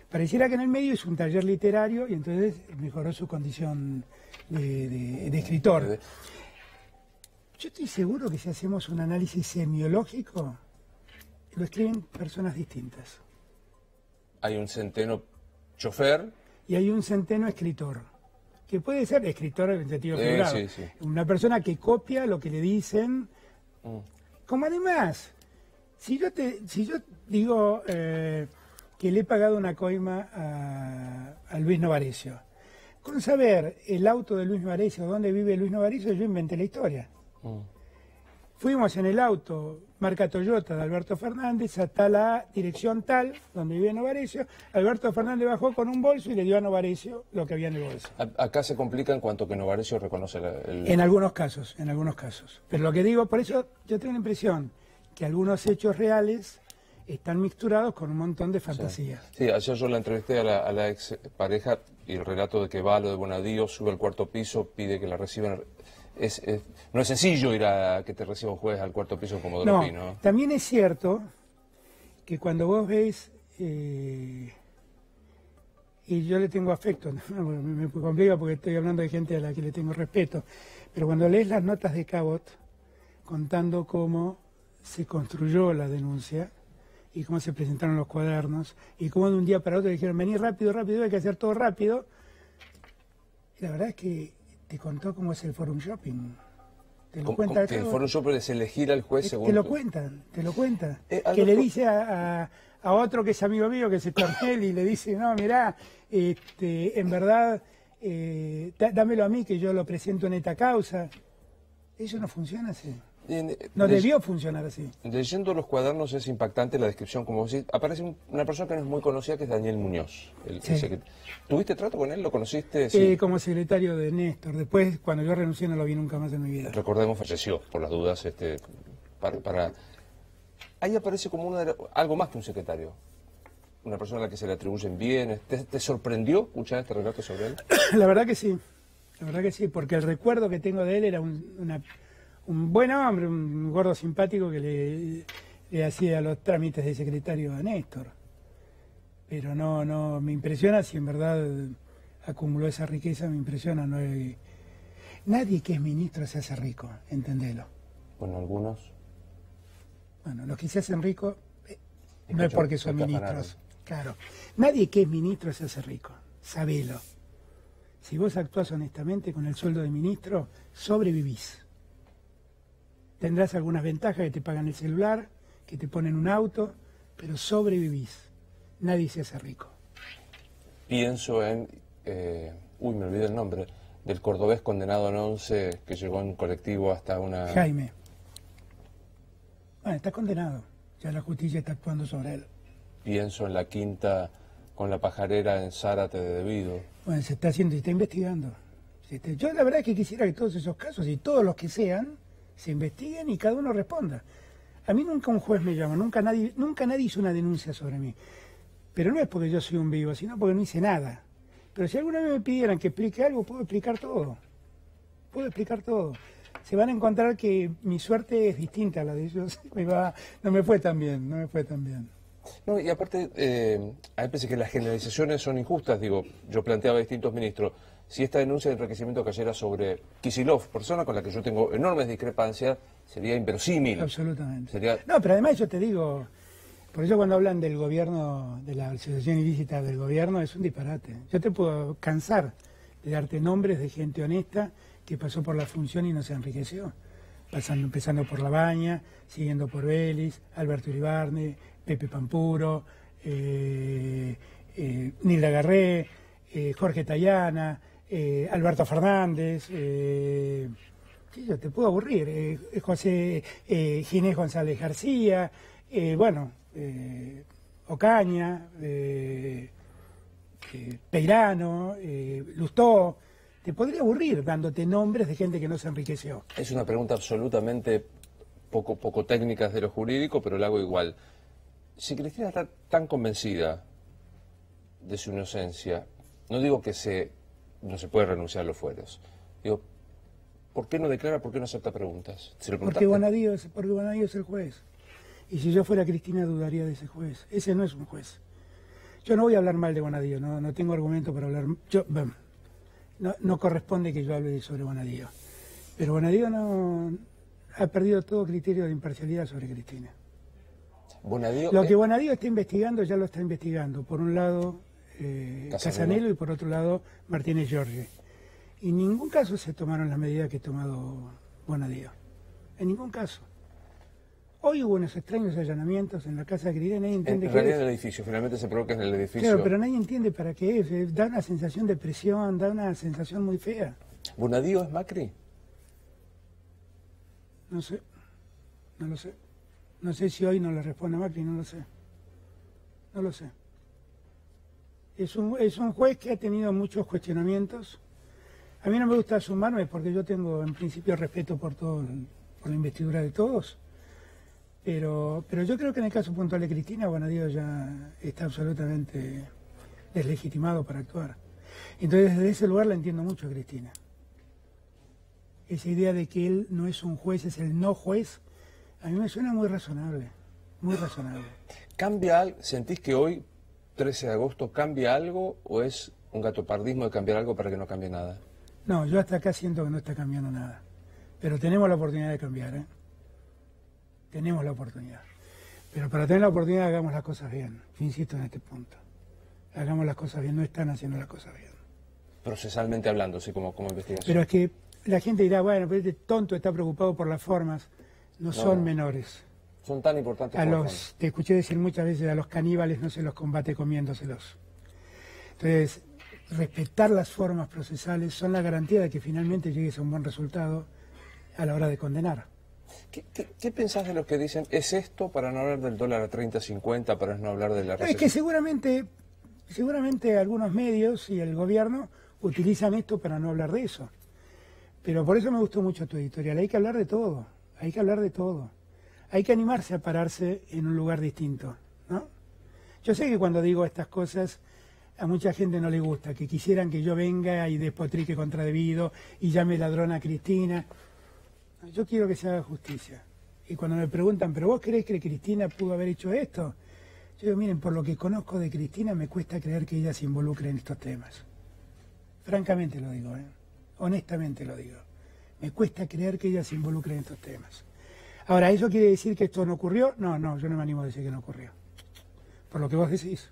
Pareciera que en el medio es un taller literario y entonces mejoró su condición de escritor. Yo estoy seguro que si hacemos un análisis semiológico, lo escriben personas distintas. Hay un Centeno chofer. Y hay un Centeno escritor, que puede ser escritor en el sentido figurado. Sí. Una persona que copia lo que le dicen. Como además, si yo digo que le he pagado una coima a Luis Novarecio, con saber el auto de Luis Novarecio, dónde vive Luis Novarecio, yo inventé la historia. Fuimos en el auto, marca Toyota de Alberto Fernández, hasta la dirección tal, donde vive Novarecio. Alberto Fernández bajó con un bolso y le dio a Novarecio lo que había en el bolso. Acá se complica en cuanto que Novarecio reconoce En algunos casos. Pero lo que digo, por eso yo tengo la impresión que algunos hechos reales están mixturados con un montón de fantasías. Sí, ayer yo la entrevisté a la ex pareja y el relato de que va a lo de Bonadío, sube al cuarto piso, pide que la reciban... no es sencillo ir a que te reciba un juez al cuarto piso como Comodoro Pi, ¿no? También es cierto que cuando vos ves, y yo le tengo afecto, ¿no? Me complica porque estoy hablando de gente a la que le tengo respeto, pero cuando lees las notas de Cabot contando cómo se construyó la denuncia y cómo se presentaron los cuadernos y cómo de un día para otro dijeron vení rápido, rápido, hay que hacer todo rápido, y la verdad es que te contó cómo es el Forum Shopping. Te lo cuenta. Que el Forum Shopping es elegir al juez según... Te lo cuentan. Que le dice a otro que es amigo mío, que es Tornel, y le dice, no, mirá, en verdad, dámelo a mí que yo lo presento en esta causa. Eso no funciona así. No debió funcionar así. Leyendo los cuadernos es impactante la descripción, como vos decís, aparece una persona que no es muy conocida, que es Daniel Muñoz. Sí. ¿Tuviste trato con él? ¿Lo conociste? Sí. Como secretario de Néstor. Después, cuando yo renuncié, no lo vi nunca más en mi vida. Recordemos, falleció, por las dudas, Ahí aparece como algo más que un secretario. Una persona a la que se le atribuyen bienes. ¿Te sorprendió escuchar este relato sobre él? La verdad que sí. La verdad que sí, porque el recuerdo que tengo de él era un buen hombre, un gordo simpático que le hacía los trámites de secretario a Néstor. Pero no me impresiona si en verdad acumuló esa riqueza, me impresiona. Nadie que es ministro se hace rico, entendelo. Bueno, algunos. Bueno, los que se hacen ricos no es porque son ministros. Claro. Nadie que es ministro se hace rico, sabelo. Si vos actuás honestamente con el sueldo de ministro, sobrevivís. Tendrás algunas ventajas, que te pagan el celular, que te ponen un auto, pero sobrevivís. Nadie se hace rico. Pienso en, me olvidé el nombre, del cordobés condenado en 11 que llegó en colectivo hasta una... Jaime. Bueno, está condenado. Ya la justicia está actuando sobre él. Pienso en la quinta con la pajarera en Zárate de Debido. Bueno, se está investigando. Yo la verdad es que quisiera que todos esos casos, y todos los que sean, se investiguen y cada uno responda. A mí nunca un juez me llama, nunca nadie hizo una denuncia sobre mí. Pero no es porque yo soy un vivo, sino porque no hice nada. Pero si alguna vez me pidieran que explique algo, puedo explicar todo. Puedo explicar todo. Se van a encontrar que mi suerte es distinta a la de ellos. No me fue tan bien. No, y aparte, a mí parece que las generalizaciones son injustas. Digo, yo planteaba a distintos ministros, si esta denuncia de enriquecimiento cayera sobre Kicillof, persona con la que yo tengo enormes discrepancias, sería inverosímil. Absolutamente. No, pero además yo te digo, por eso cuando hablan del gobierno, de la asociación ilícita del gobierno, es un disparate. Yo te puedo cansar de darte nombres de gente honesta que pasó por la función y no se enriqueció. Empezando por Labaña, siguiendo por Vélez, Alberto Iribarne, Pepe Pampuro, Nilda Garré, Jorge Tayana, Alberto Fernández, yo te puedo aburrir, José Ginés González García, Ocaña, Peirano, Lustó. Te podría aburrir dándote nombres de gente que no se enriqueció. Es una pregunta absolutamente poco técnica de lo jurídico, pero la hago igual. Si Cristina está tan convencida de su inocencia, no digo que no se puede renunciar a los fueros. Digo, ¿por qué no declara, por qué no acepta preguntas? Porque Bonadío es el juez. Y si yo fuera Cristina dudaría de ese juez. Ese no es un juez. Yo no voy a hablar mal de Bonadío, no tengo argumento para hablar... No corresponde que yo hable sobre Bonadío. Pero Bonadío ha perdido todo criterio de imparcialidad sobre Cristina. Lo que Bonadío está investigando ya lo está investigando. Por un lado Casanello y por otro lado Martínez Giorgi. Y en ningún caso se tomaron las medidas que ha tomado Bonadío. En ningún caso. Hoy hubo unos extraños allanamientos en la casa de Cristina, nadie entiende qué es. En el edificio, finalmente se probó que es en el edificio. Claro, pero nadie entiende para qué es. Da una sensación de presión, da una sensación muy fea. ¿Bonadío es Macri? No sé, no lo sé. No sé si hoy no le responde a Macri, no lo sé. No lo sé. Es un juez que ha tenido muchos cuestionamientos. A mí no me gusta sumarme porque yo tengo en principio respeto por la investidura de todos. Pero yo creo que en el caso puntual de Cristina, Bonadío ya está absolutamente deslegitimado para actuar. Entonces, desde ese lugar la entiendo mucho a Cristina. Esa idea de que él no es un juez, es el no juez, a mí me suena muy razonable, muy razonable. ¿Sentís que hoy, 13 de agosto, cambia algo o es un gatopardismo de cambiar algo para que no cambie nada? No, yo hasta acá siento que no está cambiando nada. Pero tenemos la oportunidad de cambiar, ¿eh? Tenemos la oportunidad. Pero para tener la oportunidad hagamos las cosas bien. Yo insisto en este punto. Hagamos las cosas bien, no están haciendo las cosas bien. Procesalmente hablando, sí, como investigación. Pero es que la gente dirá, bueno, pero este tonto está preocupado por las formas. No son menores. Son tan importantes como te escuché decir muchas veces, a los caníbales no se los combate comiéndoselos. Entonces, respetar las formas procesales son la garantía de que finalmente llegues a un buen resultado a la hora de condenar. ¿Qué pensás de los que dicen, es esto para no hablar del dólar a 30-50, para no hablar de la recesión? Es que seguramente algunos medios y el gobierno utilizan esto para no hablar de eso. Pero por eso me gustó mucho tu editorial. Hay que hablar de todo, hay que hablar de todo. Hay que animarse a pararse en un lugar distinto, ¿no? Yo sé que cuando digo estas cosas a mucha gente no le gusta, que quisieran que yo venga y despotrique contra debido y llame ladrona a Cristina. Yo quiero que se haga justicia. Y cuando me preguntan, ¿pero vos creés que Cristina pudo haber hecho esto? Yo digo, miren, por lo que conozco de Cristina me cuesta creer que ella se involucre en estos temas. Francamente lo digo, honestamente lo digo. Me cuesta creer que ella se involucre en estos temas. Ahora, ¿eso quiere decir que esto no ocurrió? No, yo no me animo a decir que no ocurrió. Por lo que vos decís.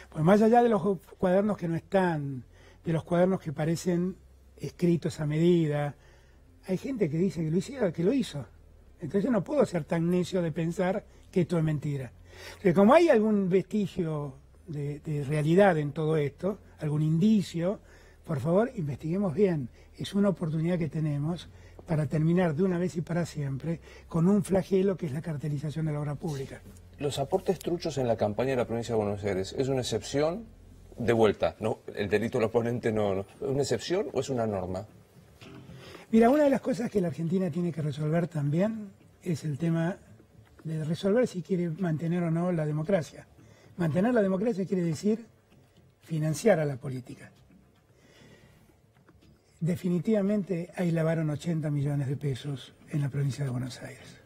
Pues más allá de los cuadernos que no están, de los cuadernos que parecen escritos a medida, hay gente que dice que lo hizo. Entonces no puedo ser tan necio de pensar que esto es mentira. Porque como hay algún vestigio de realidad en todo esto, algún indicio, por favor, investiguemos bien. Es una oportunidad que tenemos para terminar de una vez y para siempre con un flagelo que es la cartelización de la obra pública. Los aportes truchos en la campaña de la provincia de Buenos Aires, ¿es una excepción? De vuelta, ¿no? El delito del oponente no. ¿Es una excepción o es una norma? Mira, una de las cosas que la Argentina tiene que resolver también es el tema de resolver si quiere mantener o no la democracia. Mantener la democracia quiere decir financiar a la política. Definitivamente ahí lavaron 80 millones de pesos en la provincia de Buenos Aires.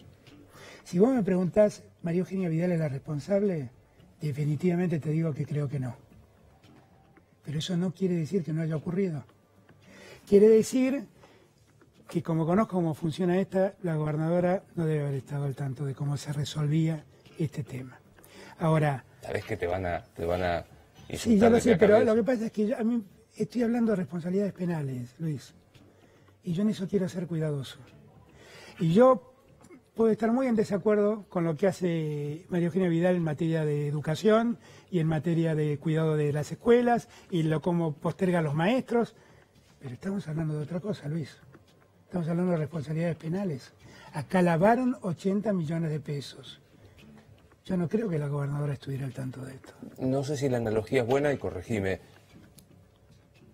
Si vos me preguntás, ¿María Eugenia Vidal es la responsable? Definitivamente te digo que creo que no. Pero eso no quiere decir que no haya ocurrido. Quiere decir que como conozco cómo funciona la gobernadora no debe haber estado al tanto de cómo se resolvía este tema. Ahora... ¿Sabés que te van a insultar? Sí, yo lo sé, pero lo que pasa es que a mí estoy hablando de responsabilidades penales, Luis. Y yo en eso quiero ser cuidadoso. Y yo puedo estar muy en desacuerdo con lo que hace María Eugenia Vidal en materia de educación y en materia de cuidado de las escuelas y cómo posterga a los maestros. Pero estamos hablando de otra cosa, Luis. Estamos hablando de responsabilidades penales. Acá lavaron 80 millones de pesos. Yo no creo que la gobernadora estuviera al tanto de esto. No sé si la analogía es buena y corregime,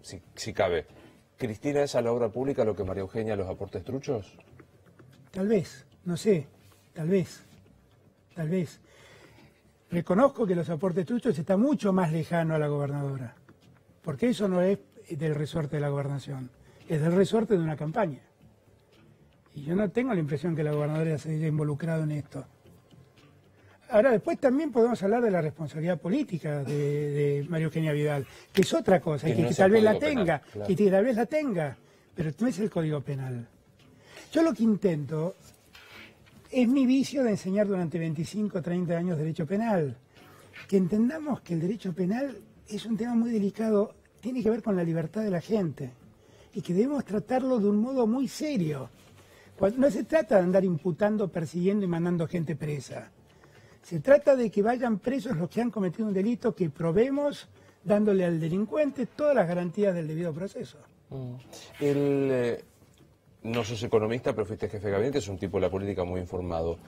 si cabe. ¿Cristina es a la obra pública lo que María Eugenia a los aportes truchos? Tal vez, no sé, tal vez. Reconozco que los aportes truchos está mucho más lejano a la gobernadora, porque eso no es del resorte de la gobernación, es del resorte de una campaña. Y yo no tengo la impresión que la gobernadora se haya involucrado en esto. Ahora, después también podemos hablar de la responsabilidad política de María Eugenia Vidal, que es otra cosa, y que tal vez la tenga, claro. Y que tal vez la tenga, pero no es el Código Penal. Yo lo que intento es mi vicio de enseñar durante 25 o 30 años Derecho Penal, que entendamos que el Derecho Penal es un tema muy delicado, tiene que ver con la libertad de la gente, y que debemos tratarlo de un modo muy serio. No se trata de andar imputando, persiguiendo y mandando gente presa. Se trata de que vayan presos los que han cometido un delito, que probemos dándole al delincuente todas las garantías del debido proceso. No sos economista, pero fuiste jefe de gabinete, es un tipo de la política muy informado.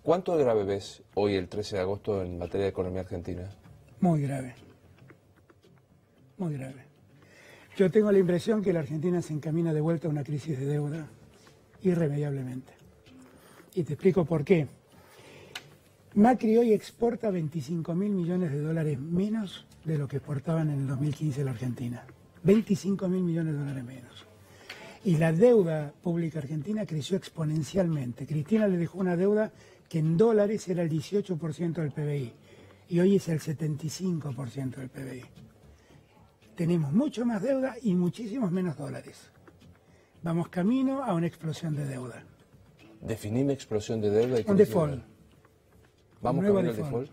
¿Cuánto de grave ves hoy, el 13 de agosto, en materia de economía argentina? Muy grave. Muy grave. Yo tengo la impresión que la Argentina se encamina de vuelta a una crisis de deuda irremediablemente. Y te explico por qué. Macri hoy exporta 25.000 millones de dólares menos de lo que exportaban en el 2015 la Argentina. 25.000 millones de dólares menos. Y la deuda pública argentina creció exponencialmente. Cristina le dejó una deuda que en dólares era el 18% del PBI. y hoy es el 75% del PBI. Tenemos mucho más deuda y muchísimos menos dólares. Vamos camino a una explosión de deuda. Definime explosión de deuda. Un default. ¿Vamos camino al default?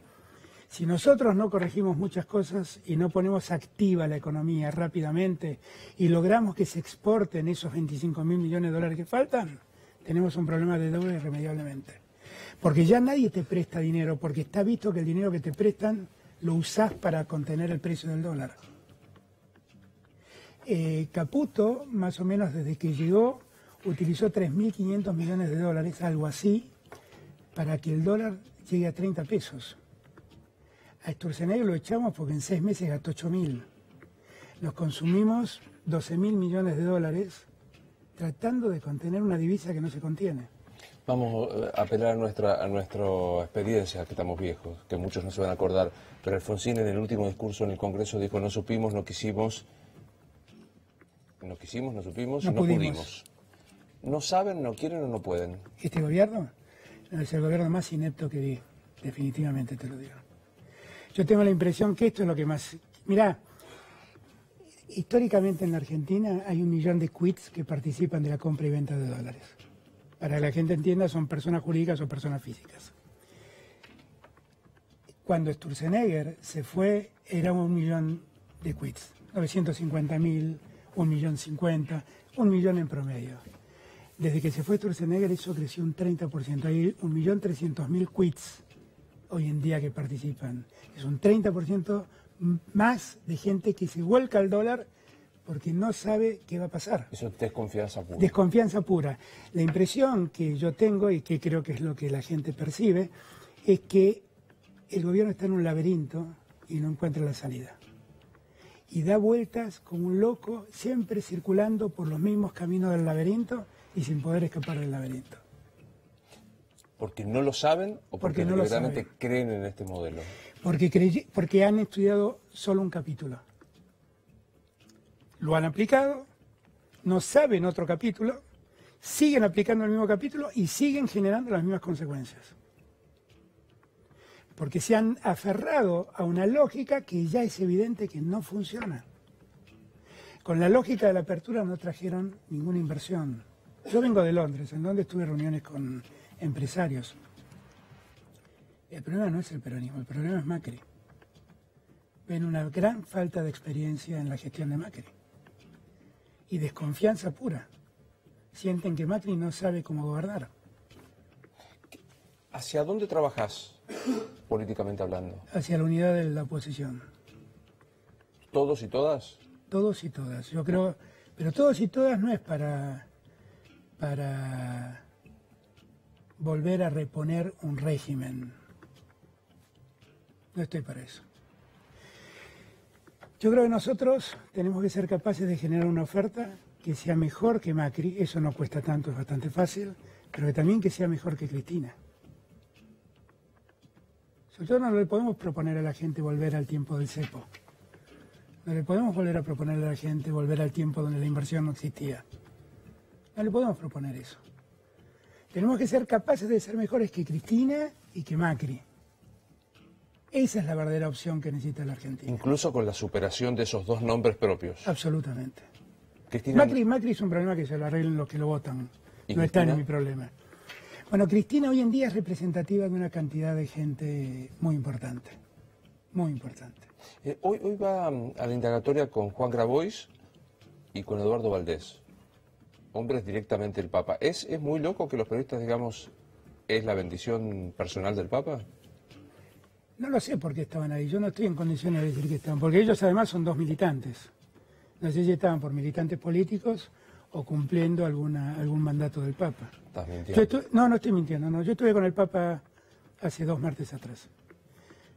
Si nosotros no corregimos muchas cosas y no ponemos activa la economía rápidamente y logramos que se exporten esos 25.000 millones de dólares que faltan, tenemos un problema de deuda irremediablemente. Porque ya nadie te presta dinero, porque está visto que el dinero que te prestan lo usás para contener el precio del dólar. Caputo, más o menos desde que llegó, utilizó 3.500 millones de dólares, algo así, para que el dólar llegue a 30 pesos. A Sturzenegger lo echamos porque en 6 meses gastó 8.000. Nos consumimos 12.000 millones de dólares tratando de contener una divisa que no se contiene. Vamos a apelar a nuestra experiencia, que estamos viejos, que muchos no se van a acordar, pero Alfonsín en el último discurso en el Congreso dijo: no supimos, no quisimos, no supimos, no pudimos. ¿No saben, no quieren o no pueden? Este gobierno es el gobierno más inepto que vi, definitivamente te lo digo. Yo tengo la impresión que esto es lo que más... Mirá, históricamente en la Argentina hay 1 millón de quits que participan de la compra y venta de dólares. Para que la gente entienda, son personas jurídicas o personas físicas. Cuando Sturzenegger se fue, era 1 millón de quits. 950.000, 1.050.000, 1 millón en promedio. Desde que se fue Sturzenegger eso creció un 30%. Hay 1.300.000 quits hoy en día que participan. Es un 30% más de gente que se vuelca al dólar porque no sabe qué va a pasar. Eso es desconfianza pura. Desconfianza pura. La impresión que yo tengo, y que creo que es lo que la gente percibe, es que el gobierno está en un laberinto y no encuentra la salida. Y da vueltas como un loco, siempre circulando por los mismos caminos del laberinto y sin poder escapar del laberinto. ¿Porque no lo saben o porque no realmente creen en este modelo? Porque han estudiado solo un capítulo. Lo han aplicado, no saben otro capítulo, siguen aplicando el mismo capítulo y siguen generando las mismas consecuencias. Porque se han aferrado a una lógica que ya es evidente que no funciona. Con la lógica de la apertura no trajeron ninguna inversión. Yo vengo de Londres, en donde tuve reuniones con empresarios. El problema no es el peronismo, el problema es Macri. Ven una gran falta de experiencia en la gestión de Macri. Y desconfianza pura. Sienten que Macri no sabe cómo gobernar. ¿Hacia dónde trabajas, políticamente hablando? Hacia la unidad de la oposición. ¿Todos y todas? Todos y todas. Yo creo, pero todos y todas no es para volver a reponer un régimen. No estoy para eso. Yo creo que nosotros tenemos que ser capaces de generar una oferta que sea mejor que Macri. Eso no cuesta tanto, es bastante fácil, pero que también que sea mejor que Cristina. Nosotros no le podemos proponer a la gente volver al tiempo del cepo. No le podemos volver a proponer a la gente volver al tiempo donde la inversión no existía. No le podemos proponer eso. Tenemos que ser capaces de ser mejores que Cristina y que Macri. Esa es la verdadera opción que necesita la Argentina. Incluso con la superación de esos dos nombres propios. Absolutamente. Cristina... Macri es un problema que se lo arreglen los que lo votan. ¿Y no Cristina? está en mi problema. Bueno, Cristina hoy en día es representativa de una cantidad de gente muy importante. Muy importante. Hoy va a la indagatoria con Juan Grabois y con Eduardo Valdés. Hombres directamente del Papa. ¿Es muy loco que los periodistas, digamos, es la bendición personal del Papa? No lo sé por qué estaban ahí. Yo no estoy en condiciones de decir que estaban. Porque ellos además son 2 militantes. No sé si estaban por militantes políticos o cumpliendo algún mandato del Papa. ¿Estás mintiendo? No estoy mintiendo. No. Yo estuve con el Papa hace 2 martes atrás.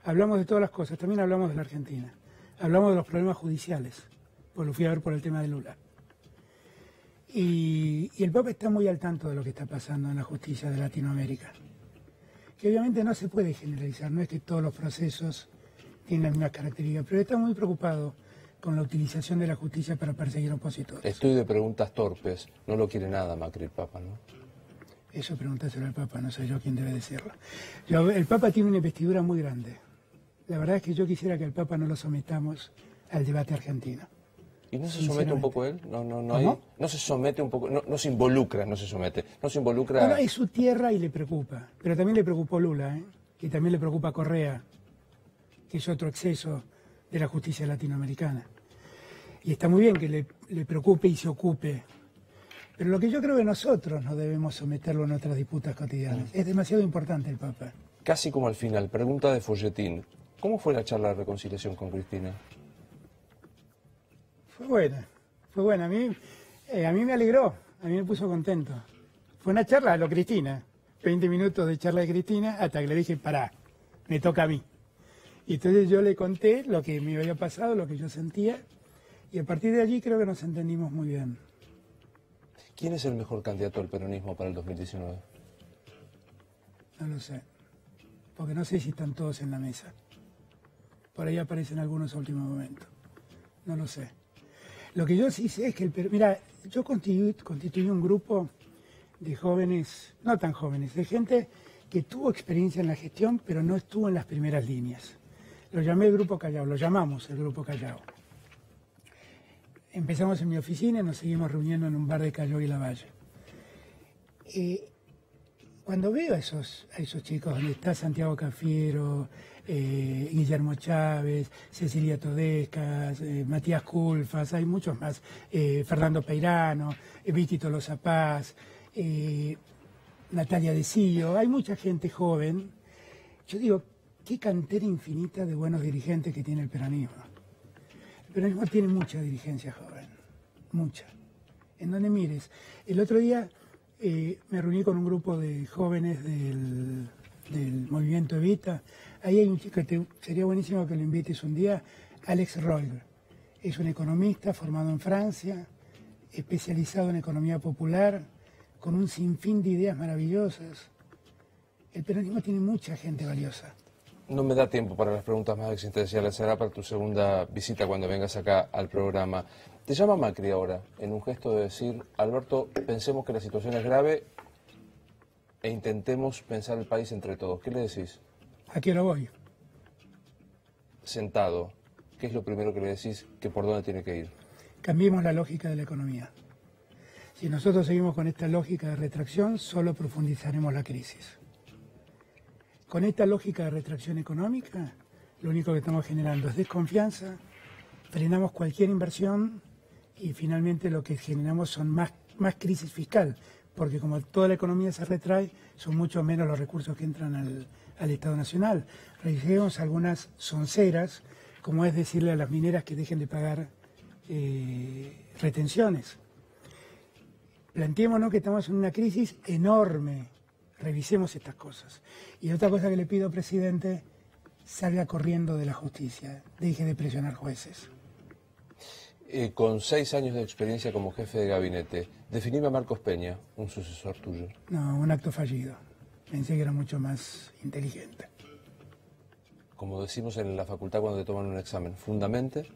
Hablamos de todas las cosas. También hablamos de la Argentina. Hablamos de los problemas judiciales. Pues lo fui a ver por el tema de Lula. Y el Papa está muy al tanto de lo que está pasando en la justicia de Latinoamérica. Que obviamente no se puede generalizar, no es que todos los procesos tienen las mismas características, pero está muy preocupado con la utilización de la justicia para perseguir opositores. Estoy de preguntas torpes, no lo quiere nada Macri el Papa, ¿no? Eso pregúntaselo al Papa, no soy yo quien debe decirlo. El Papa tiene una investidura muy grande, La verdad es que yo quisiera que al Papa no lo sometamos al debate argentino. ¿Y no se somete un poco él? No se somete un poco, no se involucra, no se somete, no se involucra... Bueno, es su tierra y le preocupa, pero también le preocupó Lula, que también le preocupa Correa, que es otro exceso de la justicia latinoamericana. Y está muy bien que le preocupe y se ocupe, pero lo que yo creo que nosotros no debemos someterlo a nuestras disputas cotidianas. Es demasiado importante el Papa. Casi como al final, pregunta de folletín. ¿Cómo fue la charla de reconciliación con Cristina? Fue buena. A mí me alegró, a mí me puso contento. Fue una charla a lo Cristina, 20 minutos de charla de Cristina, hasta que le dije, pará, me toca a mí. Y entonces yo le conté lo que me había pasado, lo que yo sentía, y a partir de allí creo que nos entendimos muy bien. ¿Quién es el mejor candidato al peronismo para el 2019? No lo sé, porque no sé si están todos en la mesa. Por ahí aparecen algunos a último momento. No lo sé. Lo que yo sí sé es que mira, yo constituí un grupo de jóvenes, no tan jóvenes, de gente que tuvo experiencia en la gestión, pero no estuvo en las primeras líneas. Lo llamé el Grupo Callao, lo llamamos el Grupo Callao. Empezamos en mi oficina y nos seguimos reuniendo en un bar de Callao y Lavalle. Cuando veo a esos chicos, donde está Santiago Cafiero, Guillermo Chávez, Cecilia Todescas, Matías Culfas, hay muchos más, Fernando Peirano, Vicky Tolosa Paz, Natalia De Sillo, hay mucha gente joven. Yo digo, qué cantera infinita de buenos dirigentes que tiene el peronismo. El peronismo tiene mucha dirigencia joven, mucha. En donde mires, el otro día me reuní con un grupo de jóvenes del movimiento Evita. Ahí hay un chico que sería buenísimo que lo invites un día, Alex Roig. Es un economista formado en Francia, especializado en economía popular, con un sinfín de ideas maravillosas. El peronismo tiene mucha gente valiosa. No me da tiempo para las preguntas más existenciales, será para tu segunda visita cuando vengas acá al programa. Te llama Macri ahora, en un gesto de decir, Alberto, pensemos que la situación es grave e intentemos pensar el país entre todos. ¿Qué le decís? ¿A qué hora voy? Sentado, ¿qué es lo primero que le decís que por dónde tiene que ir? Cambiemos la lógica de la economía. Si nosotros seguimos con esta lógica de retracción, solo profundizaremos la crisis. Con esta lógica de retracción económica, lo único que estamos generando es desconfianza, frenamos cualquier inversión y finalmente lo que generamos son más crisis fiscal, porque como toda la economía se retrae, son mucho menos los recursos que entran al Estado Nacional. Revisemos algunas sonceras, como es decirle a las mineras que dejen de pagar retenciones. Planteémonos que estamos en una crisis enorme. Revisemos estas cosas. Y otra cosa que le pido, presidente, salga corriendo de la justicia, deje de presionar jueces. Con 6 años de experiencia como jefe de gabinete, definime a Marcos Peña, un sucesor tuyo. No, un acto fallido. Pensé que era mucho más inteligente. Como decimos en la facultad cuando te toman un examen, ¿fundamente?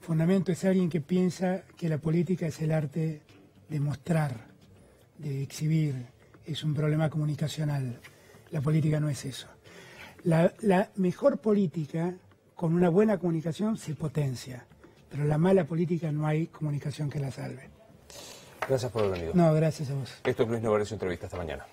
Fundamento es alguien que piensa que la política es el arte de mostrar, de exhibir. Es un problema comunicacional. La política no es eso. La mejor política, con una buena comunicación, se potencia. Pero la mala política no hay comunicación que la salve. Gracias por haber venido. No, gracias a vos. Esto es Luis Novarecio Entrevista. Hasta mañana.